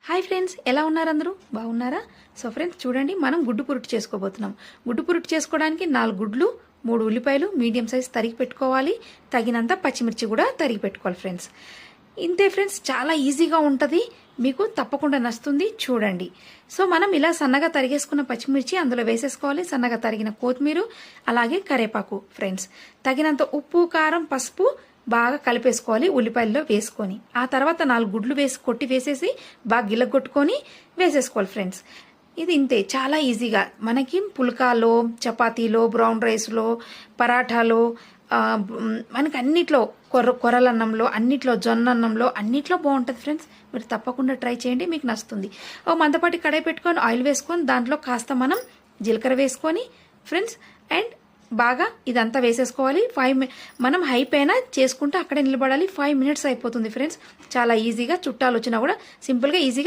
Hi friends, ఎలా ఉన్నారు? అందరూ బాగున్నారా? సో ఫ్రెండ్స్ చూడండి, మనం గుడ్డు పురుటు చేసుకోబోతున్నాం. గుడ్డు పురుటు చేసుకోవడానికి 4 గుడ్లు, 3 ఉల్లిపాయలు మీడియం సైజ్ తరిగి పెట్టుకోవాలి. తగినంత పచ్చిమిర్చి కూడా తరిగి పెట్టుకోవాలి ఫ్రెండ్స్. ఇంతే ఫ్రెండ్స్, చాలా ఈజీగా ఉంటుంది, మీకు తప్పకుండా నచ్చుతుంది. చూడండి. సో మనం ఇలా సన్నగా తరిగేసుకున్న పచ్చిమిర్చి అందులో వేసేసుకోవాలి. సన్నగా తరిగిన కొత్తిమీర, అలాగే కరేపాకు ఫ్రెండ్స్. తగినంత ఉప్పు, కారం, పసుపు బాగా కలిపేసుకోవాలి ఉల్లిపాయల్లో వేసుకొని. ఆ తర్వాత 4 గుడ్లు కొట్టి వేసేసి బాగా గిల్లగొట్టుకొని వేసేసుకోవాలి ఫ్రెండ్స్. ఇది ఇంతే, చాలా ఈజీగా. మనకి పుల్కాలో, చపాతీలో, బ్రౌన్ రైస్లో, పరాఠాలో, మనకి అన్నిట్లో, కొరలన్నంలో, అన్నిట్లో, జొన్న అన్నంలో, అన్నిట్లో బాగుంటుంది ఫ్రెండ్స్. మీరు తప్పకుండా ట్రై చేయండి, మీకు నచ్చుతుంది. ఓ మందపాటి కడాయి పెట్టుకొని ఆయిల్ వేసుకొని దాంట్లో కాస్త మనం జీలకర్ర వేసుకొని ఫ్రెండ్స్, అండ్ బాగా ఇదంతా వేసేసుకోవాలి. మనం హై పైన చేసుకుంటూ అక్కడే నిలబడాలి. 5 minutes అయిపోతుంది ఫ్రెండ్స్. చాలా ఈజీగా, చుట్టాలు వచ్చినా కూడా సింపుల్గా ఈజీగా